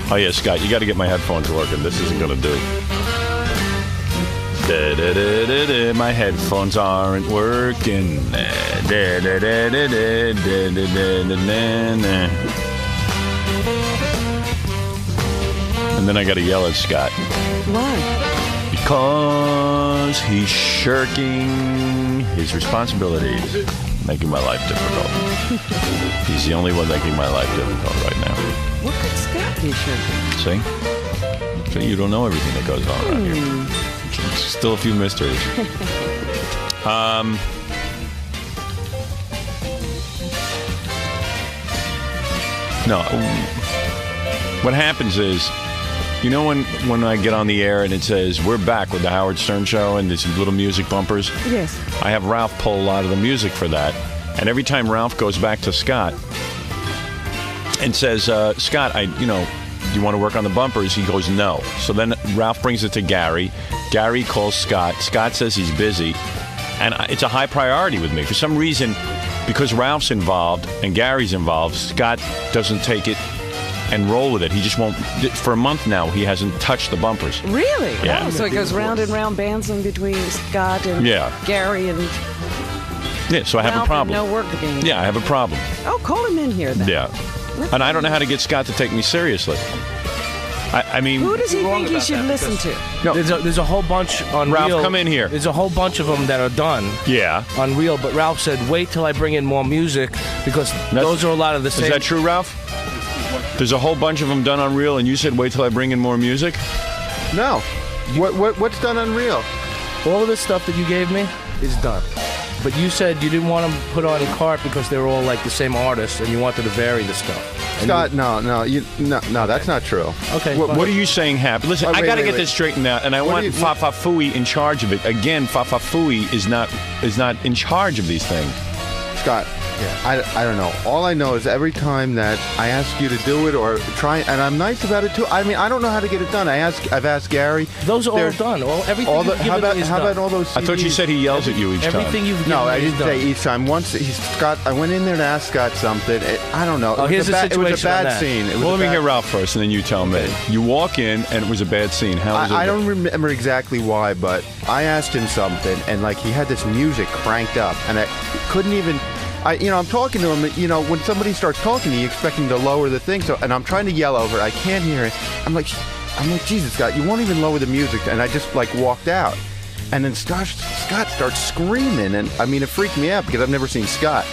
Oh, yeah, Scott, you got to get my headphones working. This isn't going to do. My headphones aren't working. And then I got to yell at Scott. Why? Because he's shirking his responsibilities, making my life difficult. He's the only one making my life difficult right now. What could Scott be shirking? See? So you don't know everything that goes on around here. Still a few mysteries. No. What happens is, you know when I get on the air and it says, we're back with the Howard Stern Show and there's little music bumpers? Yes. I have Ralph pull a lot of the music for that. And every time Ralph goes back to Scott and says, Scott, do you want to work on the bumpers? He goes, no. So then Ralph brings it to Gary. Gary calls Scott. Scott says he's busy. And it's a high priority with me. For some reason, because Ralph's involved and Gary's involved, Scott doesn't take it and roll with it. He just won't. For a month now, he hasn't touched the bumpers. Really? Yeah. Oh, so it goes round and round, bouncing between Scott and Gary and Yeah, so I have Ralph a problem. And no work again. Yeah, I have a problem. Oh, call him in here then. Yeah. And I don't know how to get Scott to take me seriously. I mean, who does he think he should listen to? No, there's a whole bunch on Ralph, Reel. come in here. There's a whole bunch of them that are done. Yeah. On Reel, but Ralph said, wait till I bring in more music because those are a lot of the same. Is that true, Ralph? There's a whole bunch of them done on Reel, and you said wait till I bring in more music? No. What's done on Reel? All of this stuff that you gave me is done. But you said you didn't want them put on cart because they were all like the same artists, and you wanted to vary the stuff. Scott, no, that's not true. Okay. What are you saying happened? Listen, I got to get this straightened out, and I want Fafa Fooey in charge of it. Again, Fafa Fooey is not in charge of these things. Scott, I don't know. All I know is every time that I ask you to do it or try, and I'm nice about it too. I mean, I don't know how to get it done. I've asked Gary. Those are all done. Everything you've given me is done. How about all those CDs? I thought you said he yells at you each time. Everything you've given me is done. No, I didn't say each time. Once Scott, I went in there to ask Scott something. I don't know. Here's the situation. It was a bad scene. Well, let me hear Ralph first, and then you tell me. You walk in, and it was a bad scene. How was it? I don't remember exactly why, but I asked him something, and like he had this music cranked up, and I couldn't even. I'm talking to him. When somebody starts talking to you, you expect him to lower the thing. So, and I'm trying to yell over it. I can't hear it. I'm like, Jesus, Scott, you won't even lower the music. And I just walked out. And then Scott starts screaming, and I mean, it freaked me out because I've never seen Scott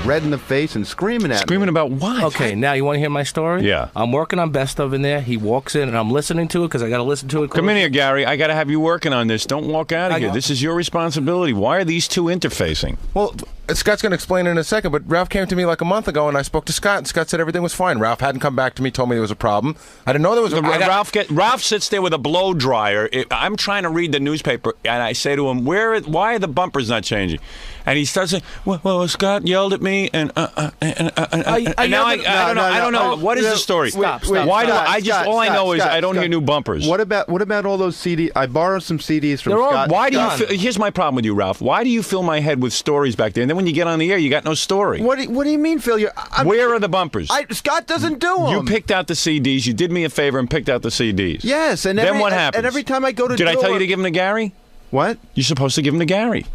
red in the face and screaming at me. Screaming about what? Okay, now you want to hear my story? Yeah. I'm working on Best Of in there. He walks in, and I'm listening to it because I got to listen to it. Come in here, Gary. I got to have you working on this. Don't walk out of here. This is your responsibility. Why are these two interfacing? Well, Scott's going to explain it in a second, but Ralph came to me like a month ago, and I spoke to Scott, and Scott said everything was fine. Ralph hadn't come back to me, told me there was a problem. I didn't know there was a problem. Ralph sits there with a blow dryer. I'm trying to read the newspaper, and I say to him, why are the bumpers not changing? And he starts saying, well, Scott yelled at me, and now I don't know. What is the story? Stop. Why do I know is I don't hear new bumpers. What about all those CDs? I borrowed some CDs from Scott. Why do you? Here's my problem with you, Ralph. Why do you fill my head with stories back there, and then when you get on the air, you got no story? What do you mean, Phil? Where are the bumpers? Scott doesn't do them. You picked out the CDs. You did me a favor and picked out the CDs. Yes, and then what happens? And every time I go to did I tell you to give them to Gary? What? You're supposed to give them to Gary.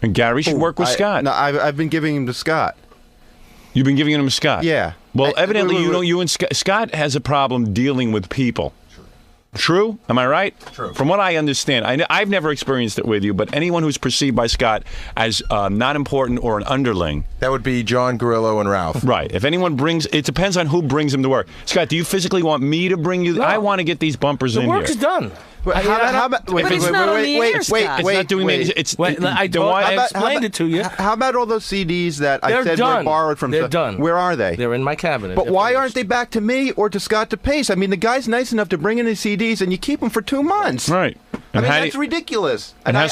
And Gary should work with Scott. No, I've been giving him to Scott. You've been giving him to Scott? Yeah. Well, evidently you and Scott has a problem dealing with people. True? Am I right? True. From what I understand, I've never experienced it with you, but anyone who's perceived by Scott as not important or an underling. That would be John Gorillo and Ralph. Right. If anyone it depends on who brings him to work. Scott, do you physically want me to bring you? No. I want to get these bumpers in here. The work is done. How about But it's not on the air, Scott. It's not doing me. I explained it to you. How about all those CDs that I said were borrowed from? They're done. Where are they? They're in my cabinet. But why aren't they back to me or to Scott to Pace? I mean, the guy's nice enough to bring in his CDs, and you keep them for 2 months. Right. I mean, that's ridiculous. And I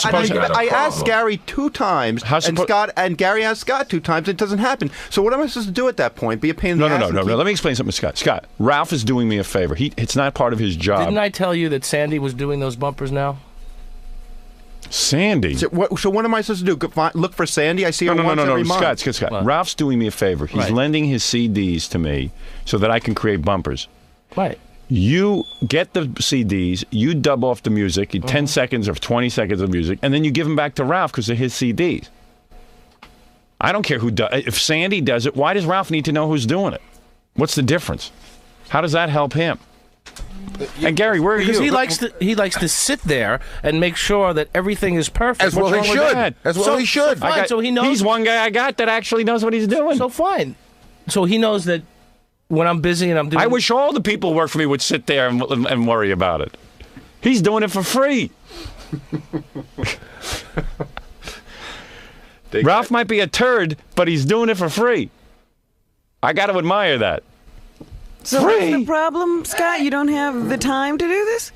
asked Gary 2 times, and Gary asked Scott 2 times. It doesn't happen. So what am I supposed to do at that point? Be a pain in the ass? No. Let me explain something to Scott. Scott, Ralph is doing me a favor. It's not part of his job. Didn't I tell you that Sandy was doing those bumpers now? Sandy. So what am I supposed to do? Look for Sandy? I see her once every month. Scott. What? Ralph's doing me a favor. He's lending his CDs to me so that I can create bumpers. Right. You get the CDs, you dub off the music, 10 seconds or 20 seconds of music, and then you give them back to Ralph because they're his CDs. I don't care who does it. If Sandy does it, why does Ralph need to know who's doing it? What's the difference? How does that help him? And Gary, where are you? Because he likes to sit there and make sure that everything is perfect. As well he should. As well he should. So fine. So he knows. He's one guy I got that actually knows what he's doing. So fine. So he knows that when I'm busy and I'm doing. I wish all the people who work for me would sit there and worry about it. He's doing it for free. Ralph might be a turd, but he's doing it for free. I got to admire that. So what's the problem, Scott? You don't have the time to do this?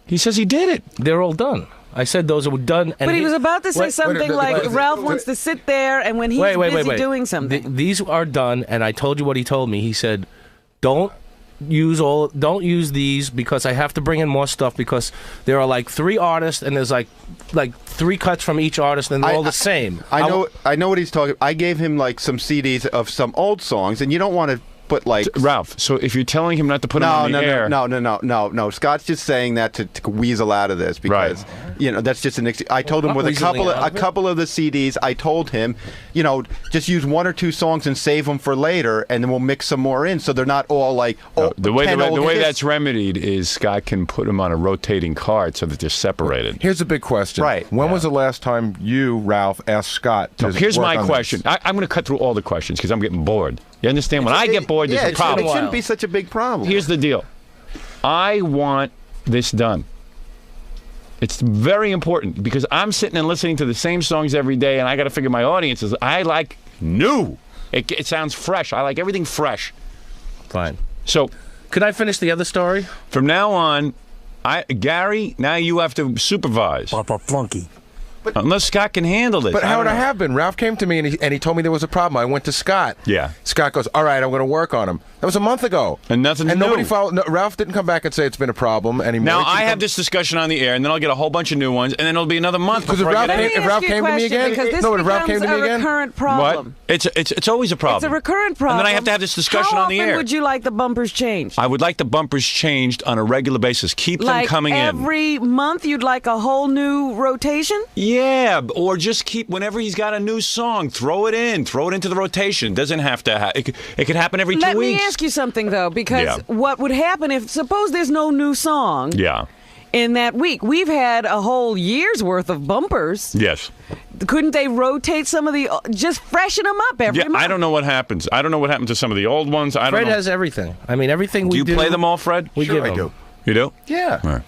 He says he did it. They're all done. I said those were done. And but he was about to say something like Ralph wants to sit there, and when he's busy doing something. These are done, and I told you what he told me. He said, don't use these because I have to bring in more stuff because there are like 3 artists and there's like 3 cuts from each artist and they're all the same. I know what he's talking. I gave him like some CDs of some old songs, and you don't want to put like Ralph. So if you're telling him not to put them on the air, no. Scott's just saying that to weasel out of this because that's just an. I told him with a couple of the CDs. I told him, just use 1 or 2 songs and save them for later, and then we'll mix some more in so they're not all like. The way that's remedied is Scott can put them on a rotating cart so that they're separated. Here's a big question. Right. When was the last time you, Ralph, asked Scott to Here's work my on question. I'm going to cut through all the questions because I'm getting bored. You understand? When I get bored, there's a problem. It shouldn't be such a big problem. Here's the deal. I want this done. It's very important because I'm sitting and listening to the same songs every day, and I got to figure my audiences. I like new. It sounds fresh. I like everything fresh. Fine. So, could I finish the other story? From now on, Gary, now you have to supervise. Papa Flunky. Unless Scott can handle this. But how would I have been? Ralph came to me and he told me there was a problem. I went to Scott. Yeah. Scott goes, all right, I'm going to work on him. That was a month ago. And nothing And nobody followed. No, Ralph didn't come back and say it's been a problem anymore. Now I have this discussion on the air, and then I'll get a whole bunch of new ones, and then it'll be another month. Because if Ralph came to me again, no, if Ralph came to me again, recurrent problem. What? It's always a problem. It's a recurrent problem. And then I have to have this discussion on the air. How often would you like the bumpers changed? I would like the bumpers changed on a regular basis. Keep them coming in. Every month you'd like a whole new rotation? Yeah, or just keep, whenever he's got a new song, throw it into the rotation. It doesn't have to it could happen every 2 weeks. Let me ask you something, though, because what would happen if, suppose there's no new song in that week? We've had a whole year's worth of bumpers. Yes. Couldn't they rotate some of just freshen them up every month? I don't know what happens. I don't know what happened to some of the old ones. Fred has everything. I mean, everything we do. Do you play them all, Fred? We sure give I them. do. You do? Yeah. All right.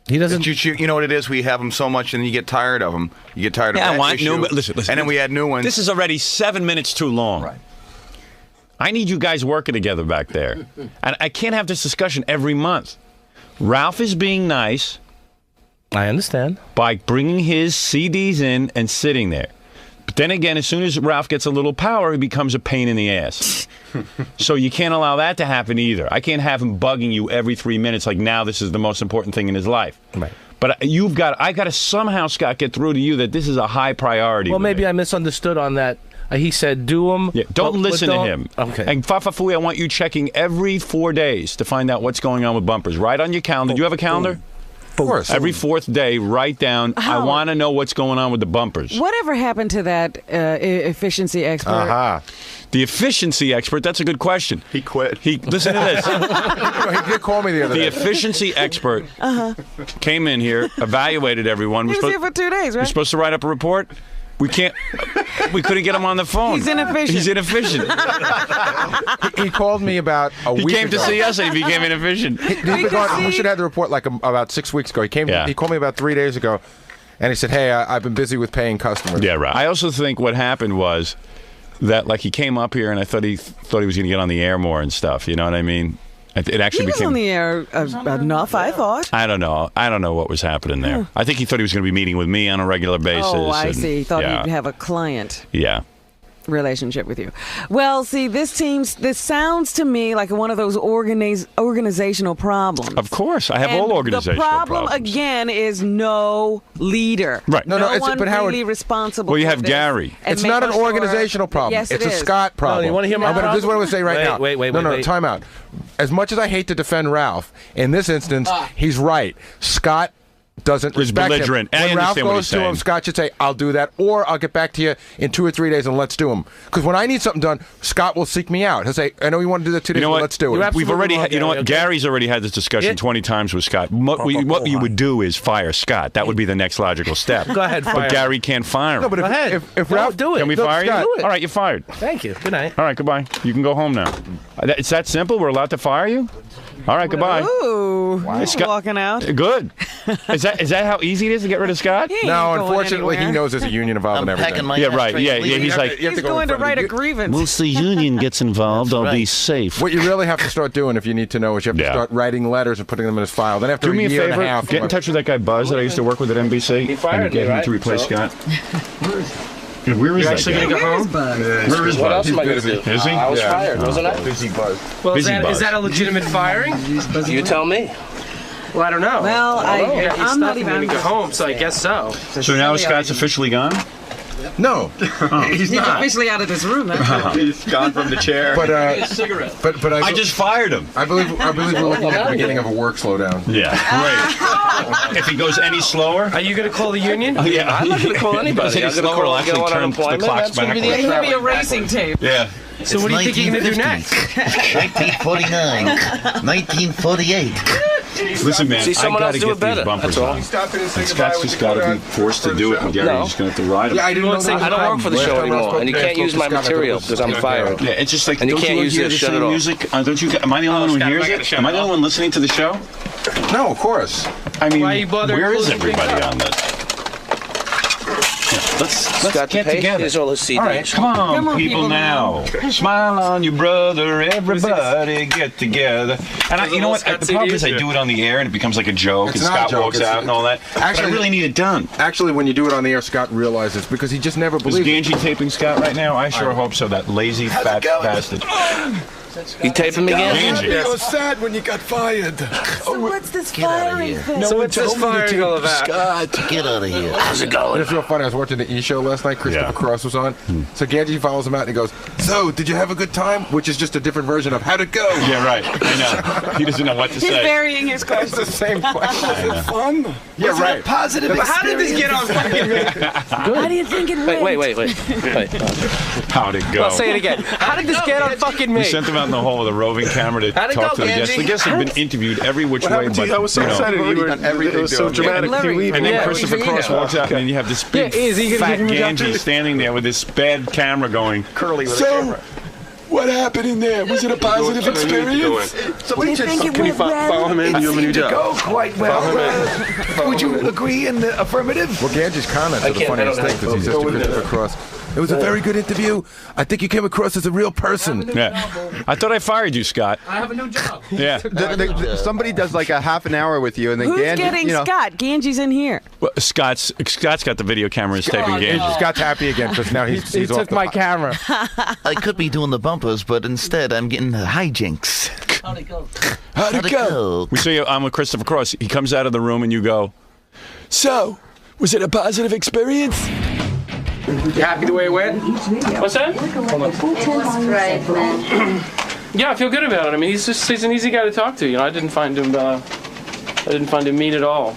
He doesn't. You know what it is? We have them so much, and then you get tired of them. You get tired of that issue. Listen. And then we add new ones. This is already 7 minutes too long. Right. I need you guys working together back there. And I can't have this discussion every month. Ralph is being nice. I understand. By bringing his CDs in and sitting there. But then again, as soon as Ralph gets a little power, he becomes a pain in the ass. So you can't allow that to happen either. I can't have him bugging you every 3 minutes like now this is the most important thing in his life. Right. But I got to somehow, Scott, get through to you that this is a high priority. Well, maybe I misunderstood on that. He said, do them. Yeah, don't listen to him. Okay. And Fafafui, I want you checking every 4 days to find out what's going on with bumpers. Write on your calendar. Do you have a calendar? Of course. Every 4th day, write down, I want to know what's going on with the bumpers. Whatever happened to that efficiency expert? The efficiency expert, that's a good question. He quit. Listen to this. He did call me the other day. The efficiency expert came in here, evaluated everyone. He was here for 2 days, right? We're supposed to write up a report. We couldn't get him on the phone. He's inefficient. He called me about a week ago. He came to see us and he became inefficient. We should have the report like about 6 weeks ago. He called me about 3 days ago, and he said, hey, I've been busy with paying customers. Yeah, right. I also think what happened was that, like, he came up here and I thought he was going to get on the air more and stuff. You know what I mean? It actually he became was on the air enough, I thought. I don't know. I don't know what was happening there. I think he thought he was going to be meeting with me on a regular basis. Oh, I see. He thought yeah. he'd have a client. Yeah. Relationship with you. Well, see, this sounds to me like one of those organizational problems. Of course, I have all organizational problems. The problem problems. again is no leader. Right. No, one but Howard, really responsible. Well, you for have this Gary. It's not an organizational problem. Yes, it's it a is. Scott problem. No, you want to hear my problem? This is what I would say right now. Wait. Time out. As much as I hate to defend Ralph, in this instance, he's right. Scott doesn't respect belligerent. him. I When Ralph understand what goes he's to him, saying. Scott should say, I'll do that, or I'll get back to you in 2 or 3 days and let's do them. Because when I need something done, Scott will seek me out. He'll say, I know you want to do that 2 days, You know but what? let's do it. We've already had, you know what? okay. Gary's already had this discussion 20 times with Scott. What you would do is fire Scott. That would be the next logical step. Go ahead, fire But him. Gary can't fire him. No, but Go ahead. if No, Ralph... do it. Can we No, fire Scott, you? do it. All right, you're fired. Thank you. Good night. All right, goodbye. You can go home now. It's that simple? We're allowed to fire you? All right, goodbye. Ooh, he's Scott- walking out. Good. Is that how easy it is to get rid of Scott? He ain't No, going unfortunately, he anywhere. knows there's a union involved I'm in everything. packing my Yeah, ass right. straight Yeah, and yeah. leaving. He's like, You have to He's go going in to front of write the- a grievance. Once the union gets involved, I'll be safe. What you really have to start doing, if you need to know, is you have to Yeah. start writing letters and putting them in his file. Then after do me a a year favor. and a half... Get in touch with that guy Buzz that I used to work with at NBC. He fired and get me, him right? to replace So- Scott. Where is that actually guy? gonna go home? Where is What Buzz? else am I going to do? Is he? I was fired, wasn't I? Busy Buzz. Well, Busy Buzz. is that a legitimate firing? You tell me. Well, I don't know. Well, I'm not even going to go home, so I guess so. So now Scott's officially gone? No, he's He's not. officially out of this room. That's right. He's gone from the chair. But Cigarette. but I just fired him. I believe we're looking at the beginning of a work slowdown. Yeah, great. If he goes any slower, Are you going to call the union? yeah. I'm not going to call anybody. If I'm he going goes to any slower, call I'll actually go on turn the unemployment. clocks That's gonna be the backwards. end. Maybe a racing tape. Yeah. So what do you think you're going to do 1950s. next? 1949, 1948. Listen, man, See, I someone got to else do get it better. these bumpers That's all. on. Stop it and say And goodbye Scott's when just you got go to down be forced to do it, and Gary's No. just going to have to ride him. Yeah, I didn't know I don't work for the show anymore, and you can't use my material because I'm fired. Yeah, it's just like, And you don't can't you use hear this, the shut same it off. music? Don't you? Am I the only one who Scott, hears I gotta it? shut Am I it the only off. one listening to the show? No, of course. I mean, Why are you bothering where is closing things everybody up? on this? Yeah, let's Scott get DePay, together. here's all his CDs. All right, come on, people now. Smile on your brother, everybody get together. And you know what? Scott The problem is I CDs? do it on the air and it becomes like a joke, It's and not a Scott joke, walks it's- out and all that. But I Actually- really need it done. Actually, when you do it on the air, Scott realizes because he just never Is believes. Ganji taping Scott right now? I sure hope so, that lazy fat bastard. You taping me again? Ganji. was sad when you got fired. So what's this Get outta firing here. thing? So what's this firing all about? Get out of here. How's it going? It's real funny. I was watching the E! Show last night. Christopher Yeah. Cross was on. So Ganji follows him out and he goes, "So, did you have a good time?" Which is just a different version of "How'd it go?" Yeah, right. I know. He doesn't know what to He's say. varying his It's question. the same question. Fun? Yeah, right. Positive But how did this get on fucking... How do you think it went? Wait. How'd it go? I'll say it again. How did this get on fucking me? We sent them out in the hall with a roving camera to How'd it talk go, to the guests. Ganji? The guests have been interviewed every which way, but I was so you know. excited. You were everything it was so doing it. dramatic. Blurry. You leave And then Yeah, Christopher what do you Cross mean? walks out, and then you have this big Yeah, is he gonna fat give him a job Ganji too? standing there with this bad camera going. Curly with a So, camera. what happened in there? Was it a positive experience? Do you think it went well? him in, give him a new job. Quite well. Would you agree in the affirmative? Well, Ganji's comments are the can't- I funniest don't thing because he says to Christopher Cross, "It was a very good interview. I think you came across as a real person." Yeah. I thought I fired you, Scott. I have a new job. Yeah. Somebody does like a half an hour with you, and then Who's Ganji, getting you know, Scott? Ganji's in here. Well, Scott's got the video cameras taping Ganji. Scott's happy again because now he's He off took the my camera. I could be doing the bumpers, but instead I'm getting the hijinks. How'd it How'd it go? We say I'm with Christopher Cross. He comes out of the room, and you go, "So, was it a positive experience?" You happy the way it went? What's that? Right, man. Yeah, I feel good about it. I mean, he's an easy guy to talk to. You know, I didn't find him mean at all.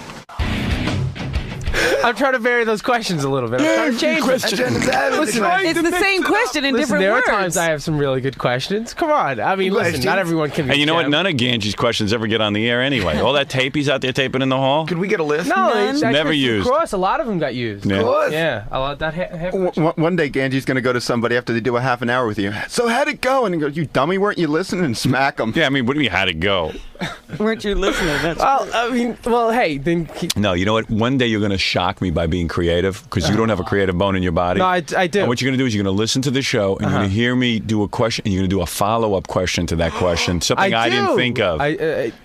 I'm trying to vary those questions a little bit. I'm trying to change them. Listen, It's the same question in different there words. are times I have some really good questions. Come on. I mean, listen, not everyone can be And you know what? Jim. None of Ganji's questions ever get on the air anyway. All that tape he's out there taping in the hall. Could we get a list? No, it's Never actually used. Cross, a lot of them got used. Yeah. Yeah, a lot that half. One day Ganji's going to go to somebody after they do a half an hour with you. So how'd it go? And he goes, "You dummy, weren't you listening?" And smack them. Yeah, I mean, what do you mean, how'd it go? weren't you listening? That's I mean, well, hey, then. No, you know what? One day you're going to shock me by being creative because you don't have a creative bone in your body. No, I do. And what you're going to do is you're going to listen to the show and you're going to hear me do a question and you're going to do a follow-up question to that question. Something I didn't think of.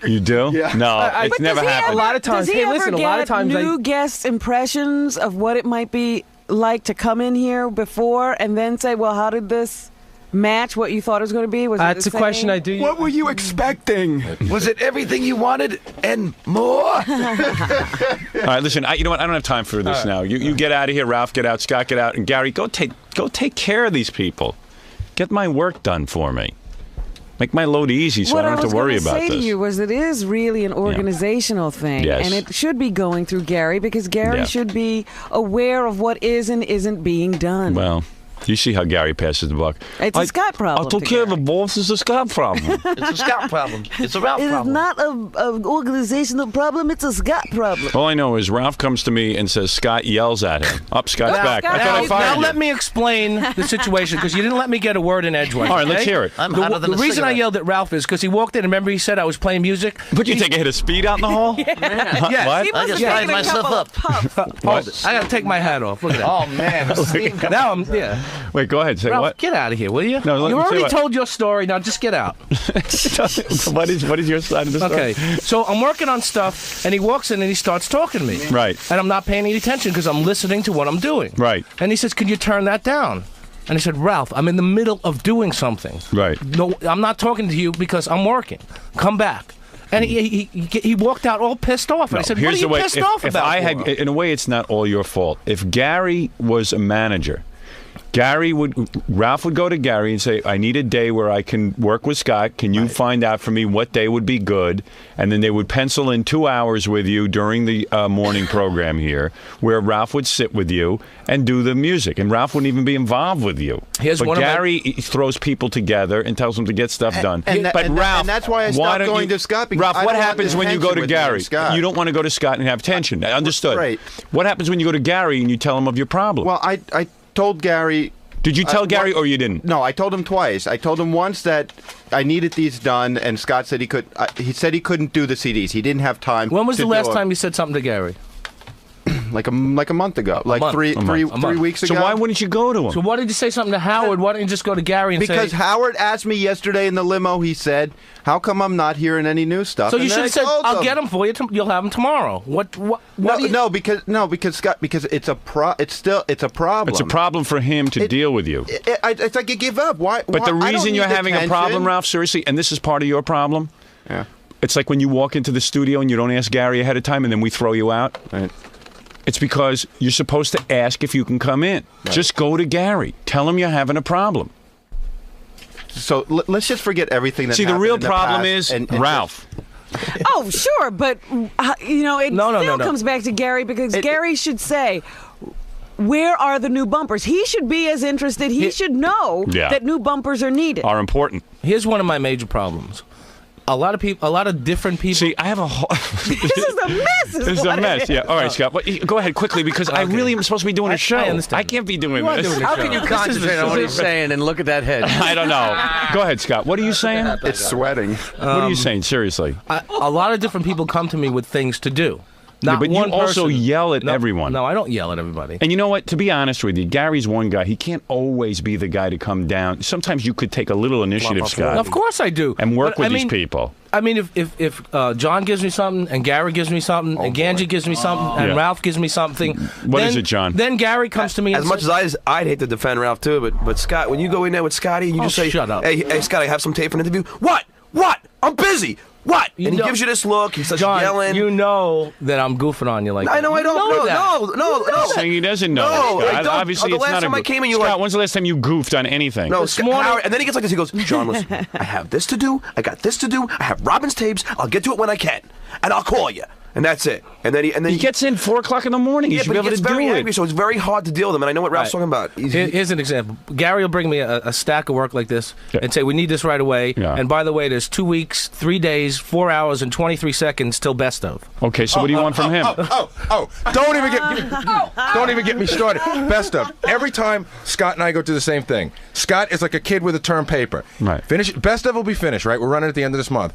You do? Yeah. No, it's never happened. A lot of times. Does he Hey, listen. ever A lot get of times. new guest impressions of what it might be like to come in here before and then say, well, how did this match what you thought it was going to be? Was it That's a question I do. What were you expecting? Was it everything you wanted and more? All right, listen. You know what? I don't have time for this now. You get out of here. Ralph, get out. Scott, get out. And Gary, go take care of these people. Get my work done for me. Make my load easy so I don't have to worry about this. What I was going to say to you was it is really an organizational thing. Yes. And it should be going through Gary because Gary should be aware of what is and isn't being done. Well, you see how Gary passes the buck. It's a Scott problem. I took care of the boss. It's a Scott problem. It's a Scott problem. It's a Ralph problem. It is not an organizational problem. It's a Scott problem. All I know is Ralph comes to me and says Scott yells at him. Scott's back. Scott, I thought I fired you. Let me explain the situation because you didn't let me get a word in edgewise. All right, let's hear it. The reason I yelled at Ralph is because he walked in. Remember, he said I was playing music. But you take a hit of speed out in the hall? Yeah. What? He must I just have fired taken a myself couple up. of puffs. Hold it. I got to take my hat off. Look at that. Oh, man. Now I'm, Wait, go ahead. Say Ralph, what? get out of here, will you? No, you already say what? told your story. Now just get out. What is your side of the story? Okay. So I'm working on stuff, and he walks in and he starts talking to me. Right. And I'm not paying any attention because I'm listening to what I'm doing. Right. And he says, "Can you turn that down?" And I said, "Ralph, I'm in the middle of doing something. Right. No, I'm not talking to you because I'm working. Come back." And he walked out all pissed off. And I said, "What are you pissed off about?" In a way, it's not all your fault. If Gary was a manager, Ralph would go to Gary and say, I need a day where I can work with Scott. Can you find out for me what day would be good? And then they would pencil in 2 hours with you during the morning program here, where Ralph would sit with you and do the music. And Ralph wouldn't even be involved with you. But Gary throws people together and tells them to get stuff done. But Ralph, and that's why I stopped going to Scott. Ralph, what happens when you go to Gary? You don't want to go to Scott and have tension. Understood. Right. What happens when you go to Gary and you tell him of your problem? Well, I told Gary. Did you tell Gary or you didn't? No, I told him twice. I told him once that I needed these done, and Scott said he could. He said he couldn't do the CDs. He didn't have time. When was the last time you said something to Gary? Like a month ago, three weeks ago. So why wouldn't you go to him? So why did you say something to Howard? Why don't you just go to Gary and say? Because Howard asked me yesterday in the limo. He said, "How come I'm not hearing any new stuff?" So you should have said, "I'll get them for you. You'll have them tomorrow." Because Scott, because it's a problem. It's a problem for him to deal with you. It's like you give up. Why? But the reason you're having a problem, Ralph, seriously, and this is part of your problem. Yeah. It's like when you walk into the studio and you don't ask Gary ahead of time, and then we throw you out. Right. It's because you're supposed to ask if you can come in. Right. Just go to Gary. Tell him you're having a problem. So let's just forget everything that. See, the real problem is Ralph. Oh, sure, but it still comes back to Gary because Gary should say, where are the new bumpers? He should be as interested. He should know that new bumpers are needed. Are important. Here's one of my major problems. A lot of different people. See, I have a whole. This is a mess. This is a mess. Yeah. All right, Scott. Well, go ahead quickly because I really am supposed to be doing a show. I understand. I can't be doing this. How can you concentrate on what he's saying and look at that head? I don't know. Go ahead, Scott. What are you saying? It's sweating. What are you saying? Seriously. A lot of different people come to me with things to do. But you also yell at everyone. No, I don't yell at everybody. And you know what? To be honest with you, Gary's one guy. He can't always be the guy to come down. Sometimes you could take a little initiative, Scott. Of course I do. And work with these people. I mean, if John gives me something, and Gary gives me something, and Ganji gives me something, and Ralph gives me something. What is it, John? Then Gary comes to me and as much as I'd hate to defend Ralph too, but Scott, when you go in there with Scotty and you just say, shut up. Hey, Scotty, I have some tape for an interview. What? I'm busy. What? And he gives you this look. He starts yelling. You know that I'm goofing on you like that. I know I don't. No. Saying he doesn't know. No, I don't. Obviously, it's not a goof. Scott, when's the last time you goofed on anything? No, Howard, and then he gets like this. He goes, John, listen, I have this to do. I got this to do. I have Robin's tapes. I'll get to it when I can. And I'll call you. And that's it. And then he gets in 4 o'clock in the morning. He should be able to do it. He's very angry, so it's very hard to deal with him. And I know what Ralph's talking about. Here's an example. Gary will bring me a stack of work like this and say, we need this right away. Yeah. And by the way, there's 2 weeks, 3 days, 4 hours, and 23 seconds till best of. Okay, so what do you want from him? Don't even get me started. Best of. Every time Scott and I go do the same thing. Scott is like a kid with a term paper. Right. Best of will be finished, right? We're running at the end of this month.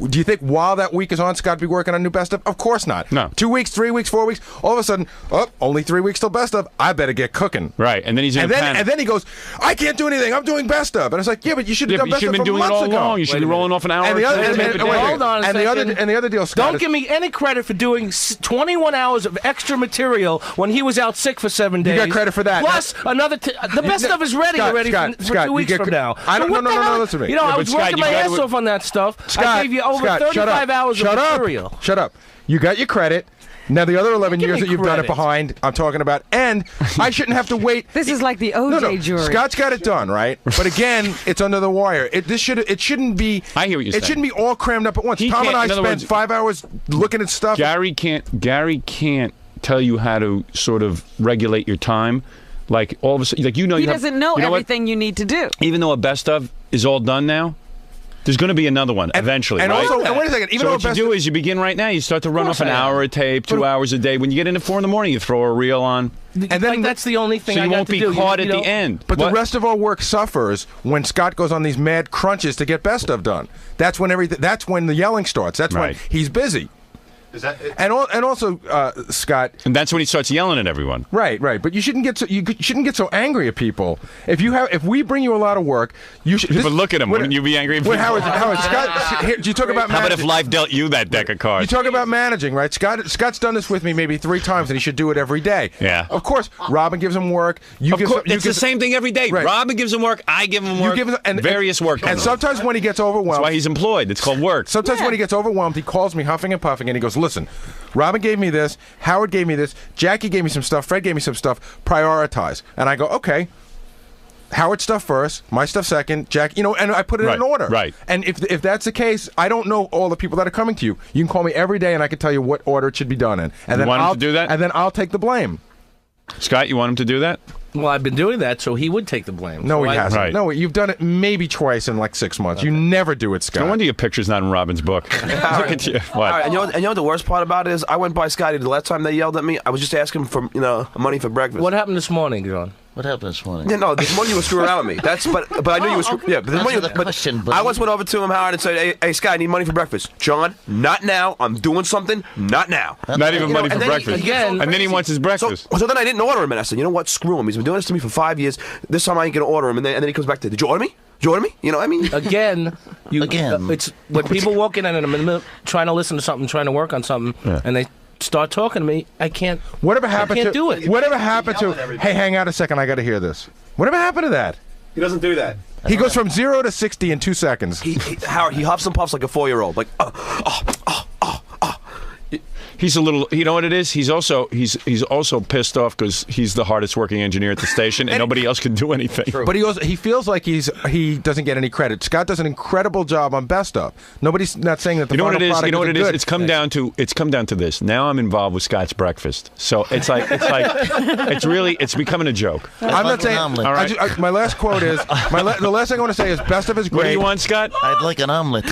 Do you think while that week is on, Scott be working on new best of? Of course not. No. 2 weeks, 3 weeks, 4 weeks. All of a sudden, only 3 weeks till best of. I better get cooking. Right, and then he's in panic. And then he goes, I can't do anything. I'm doing best of. And it's like, yeah, but you should have done best of been doing it all along. You should be rolling off an hour. And the other deal, Scott. Don't give me any credit for doing 21 hours of extra material when he was out sick for 7 days. You got credit for that. Plus another. The best stuff is ready already for 2 weeks from now. No, listen to me. You know, I was working my ass off on that stuff. Scott, I gave you over 35 hours of material. Shut up. You got your credit. Now, the other 11 years that you've done it behind, I'm talking about, and I shouldn't have to wait. This is like the OJ jury. Scott's got it done, right? But again, it's under the wire. It shouldn't be. I hear what you're saying. It shouldn't be all crammed up at once. Tom and I spent 5 hours looking at stuff. Gary can't tell you how to sort of regulate your time. Like all of a sudden, like he doesn't know everything you need to do. Even though a best of is all done now. There's going to be another one eventually, and right? Also, and wait a second. Even what you do is you begin right now. You start to run off an hour a tape, 2 hours a day. When you get into 4 in the morning, you throw a reel on. And then that's the only thing so you won't be caught at the end. But the rest of our work suffers when Scott goes on these mad crunches to get best of done. That's when That's when the yelling starts. That's when he's busy. Is that it? And also, Scott. And that's when he starts yelling at everyone. Right. But you shouldn't get so angry at people. If we bring you a lot of work, you should. But look at him. Wouldn't you be angry? Howard, Scott. Here, you talk about. How about if life dealt you that deck of cards? You talk about managing, right? Scott's done this with me maybe 3 times, and he should do it every day. Yeah. Of course, Robin gives him work. It's the same thing every day. Right. Robin gives him work. I give him work. Various work. And sometimes when he gets overwhelmed, that's why he's employed. It's called work. Sometimes when he gets overwhelmed, he calls me huffing and puffing, and he goes, "Listen, Robin gave me this, Howard gave me this, Jackie gave me some stuff, Fred gave me some stuff, prioritize." And I go, okay, Howard's stuff first, my stuff second, Jack, and I put it in order. Right. And if that's the case, I don't know all the people that are coming to you. You can call me every day and I can tell you what order it should be done in. And you want him to do that? And then I'll take the blame. Scott, you want him to do that? Well, I've been doing that, so he would take the blame. No, so he hasn't. Right. No, you've done it maybe twice in like 6 months. Okay. You never do it, Scott. No wonder your picture's not in Robin's book. Look at you. What? And you know what the worst part about it is? I went by Scotty the last time they yelled at me. I was just asking for money for breakfast. What happened this morning, John? What happened this morning? Yeah, no, this morning you were screwing around with me. But I knew you were screwing. Yeah, but this morning. The question, buddy. I once went over to him, Howard, and said, "Hey, Scott, I need money for breakfast." John, not now. I'm doing something. Not now. Not even money for breakfast. And then he wants his breakfast. So then I didn't order him, and I said, "You know what? Screw him. He's been doing this to me for 5 years. This time I ain't gonna order him." And then he comes back to, "Did you order me? Did you order me?" You know what I mean? Again. It's when people walk in and I'm in the middle trying to listen to something, trying to work on something, and they start talking to me, I can't. Whatever happened I can't do it. Whatever happened to? Hey, hang out a second. I got to hear this. Whatever happened to that? He doesn't do that. He goes from 0 to 60 in 2 seconds. Howard, he huffs and puffs like a 4-year-old. Like, He's a little. You know what it is? He's also pissed off because he's the hardest working engineer at the station, and nobody else can do anything. True. But he feels like he doesn't get any credit. Scott does an incredible job on Best Of. Nobody's not saying that the final product is. You know what it is? Good. It's come down to this. Now I'm involved with Scott's breakfast, so it's becoming a joke. I'm not saying. All right. My last quote is the last thing I want to say is Best Of is great. What do you want, Scott? I'd like an omelet.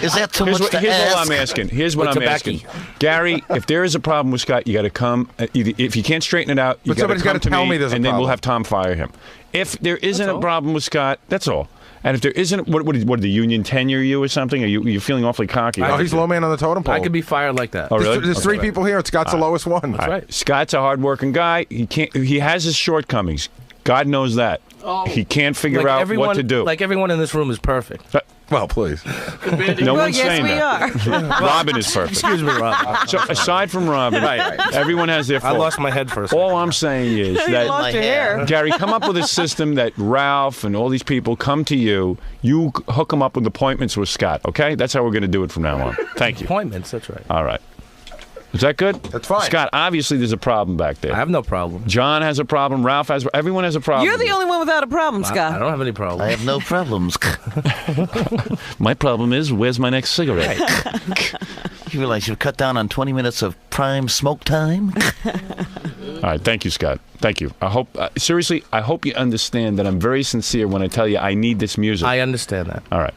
Is that too much to ask? Here's all I'm asking. Here's what I'm asking. Gary, if there is a problem with Scott, you got to come. If you can't straighten it out, you got to come to me, and then we'll have Tom fire him. If there isn't a problem with Scott, that's all. And if there isn't, what did the union tenure you or something? Are you feeling awfully cocky? Oh, he's low man on the totem pole. I could be fired like that. Oh, really? There's 3 people here. Scott's the lowest one. That's right. Scott's a hardworking guy. He has his shortcomings. God knows that. He can't figure out what to do. Like everyone in this room is perfect. Well, please. No one's saying that. We are. Robin is perfect. Excuse me, Robin. So aside from Robin, everyone has their fault. I lost my head for a second. All I'm saying is that, lost your hair. Gary, come up with a system that Ralph and all these people come to you. You hook them up with appointments with Scott, okay? That's how we're going to do it from now on. Thank you. Appointments, that's right. All right. Is that good? That's fine. Scott, obviously there's a problem back there. I have no problem. John has a problem. Ralph has. Everyone has a problem. You're the only one without a problem, Scott. I don't have any problem. I have no problems. My problem is, where's my next cigarette? You realize you've cut down on 20 minutes of prime smoke time? All right, thank you, Scott. Thank you. I hope, seriously, I hope you understand that I'm very sincere when I tell you I need this music. I understand that. All right.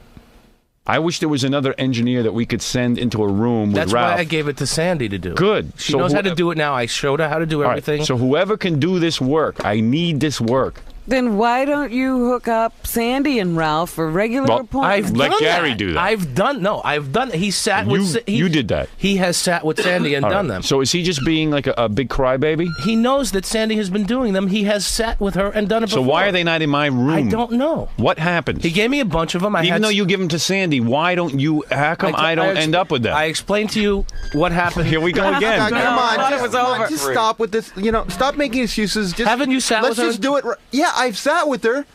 I wish there was another engineer that we could send into a room with Ralph. That's why I gave it to Sandy to do. Good. She knows how to do it now. I showed her how to do everything. Right. So whoever can do this work, I need this work. Then why don't you hook up Sandy and Ralph for regular appointments? Let Gary do that. I've done. He sat with. You did that. He has sat with Sandy and done them. So is he just being like a big crybaby? He knows that Sandy has been doing them. He has sat with her and done it before. So why are they not in my room? I don't know. What happened? He gave me a bunch of them. Even though you give them to Sandy, why don't you? How come I don't end up with them? I explained to you what happened. Here we go again. Come on, it was over. Just stop with this. Stop making excuses. Haven't you sat with her? Let's just do it. Yeah, I've sat with her.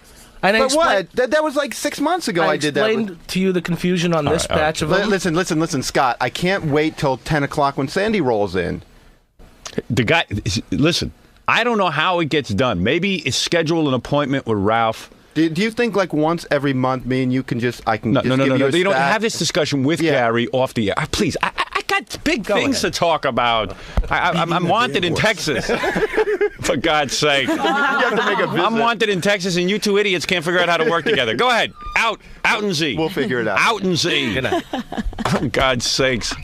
And but what? That was like 6 months ago. I did that. I explained to you the confusion on this batch of them. Listen, Scott. I can't wait till 10 o'clock when Sandy rolls in. The guy, listen. I don't know how it gets done. Maybe schedule an appointment with Ralph. Do you think like once every month, me and you can just give you You don't have this discussion with Gary off the air. Please, I got big things to talk about. I'm wanted in Texas. For God's sake. I'm wanted in Texas, and you two idiots can't figure out how to work together. Go ahead. Out and Z. We'll figure it out. Out and Z. For God's sakes.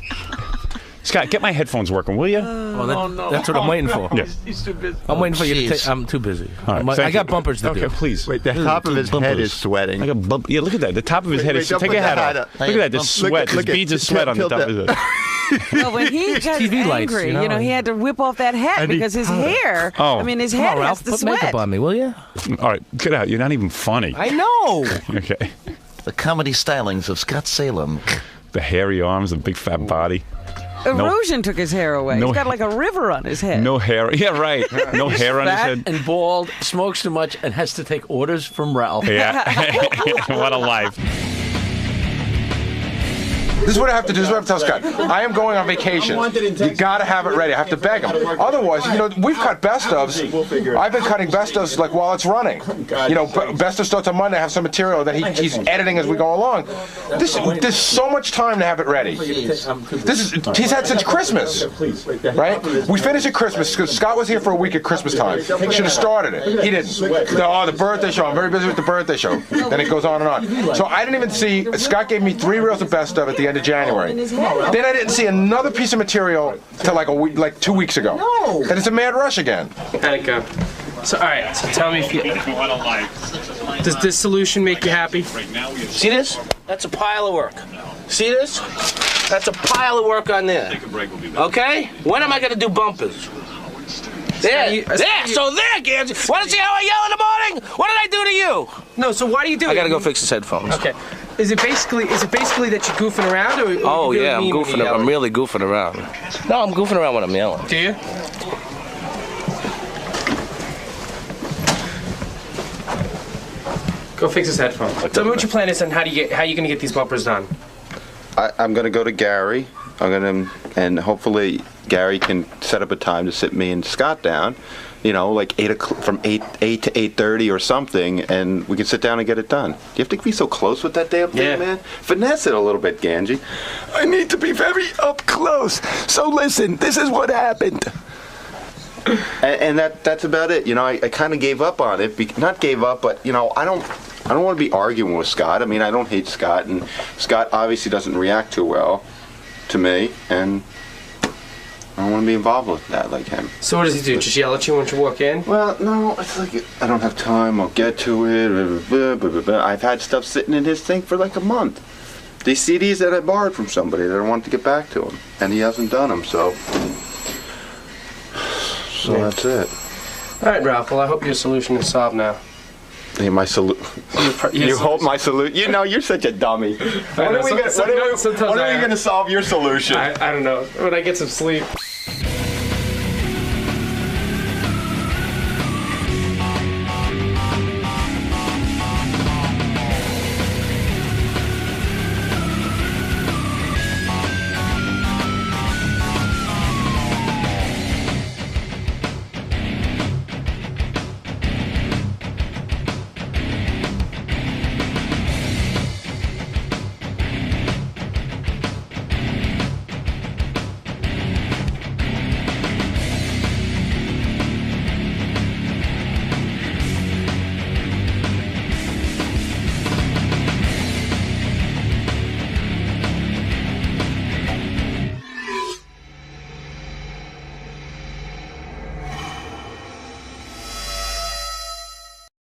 Scott, get my headphones working, will you? That's what I'm waiting for. Yes. He's too busy. I'm waiting for you to take. I'm too busy. I got bumpers to do. Okay, please. Wait, the top of his head is sweating. I got yeah, look at that. The top of his head is. Take your hat off. Look at that. There's sweat. There's beads of sweat on the top of his head. Well, when he got TV lights, angry, he had to whip off that hat because his hair. Oh. I mean, his head has to put sweat. makeup on me, will you? All right, get out. You're not even funny. I know. Okay. The comedy stylings of Scott Salem. The hairy arms, the big fat body. Erosion took his hair away. He's got like a river on his head. No hair. Yeah, right. No hair on his head. And bald, smokes too much, and has to take orders from Ralph. Yeah. What a life. This is what I have to do. This is what I have to tell Scott. I am going on vacation. You got to have it ready. I have to beg him. Otherwise, we've cut best ofs. I've been cutting best ofs like while it's running. Best of starts on Monday. I have some material that he's editing as we go along. There's so much time to have it ready. He's had since Christmas, right? We finished at Christmas because Scott was here for a week at Christmas time. He should have started it. He didn't. The birthday show. I'm very busy with the birthday show. Then it goes on and on. So I didn't even see. Scott gave me 3 reels of best of at the end of January. Then I didn't see another piece of material till like 2 weeks ago. Then it's a mad rush again. So, all right. So tell me if you. Does this solution make you happy? See this? That's a pile of work. See this? That's a pile of work on there. Okay? When am I going to do bumpers? There. So there, Gans. Want to see how I yell in the morning? What did I do to you? No. So why do you do it? I got to go fix his headphones. Okay. Is it basically that you're goofing around, or oh you really yeah, I'm goofing. I'm really goofing around. No, I'm goofing around when I'm yelling. Do you? Go fix his headphones. Tell me what your plan is and how you gonna get these bumpers done. I'm gonna go to Gary. And hopefully Gary can set up a time to sit me and Scott down. Like from 8 to 8:30 or something, and we can sit down and get it done. Do you have to be so close with that damn thing, man? Finesse it a little bit, Ganji. I need to be very up close. So listen, this is what happened. And that's about it. I kind of gave up on it. Not gave up, but I don't want to be arguing with Scott. I mean, I don't hate Scott, and Scott obviously doesn't react too well to me, and I don't want to be involved with that like him. So what does he do? Just yell at you when you walk in? Well, no, it's like I don't have time. I'll get to it. I've had stuff sitting in his thing for like a month. These CDs that I borrowed from somebody that I wanted to get back to him, and he hasn't done them. So that's it. All right, Ralph. Well, I hope your solution is solved now. Hey, my salute. You hope my salute. You're such a dummy. When are we going to solve your solution? I don't know. When I get some sleep.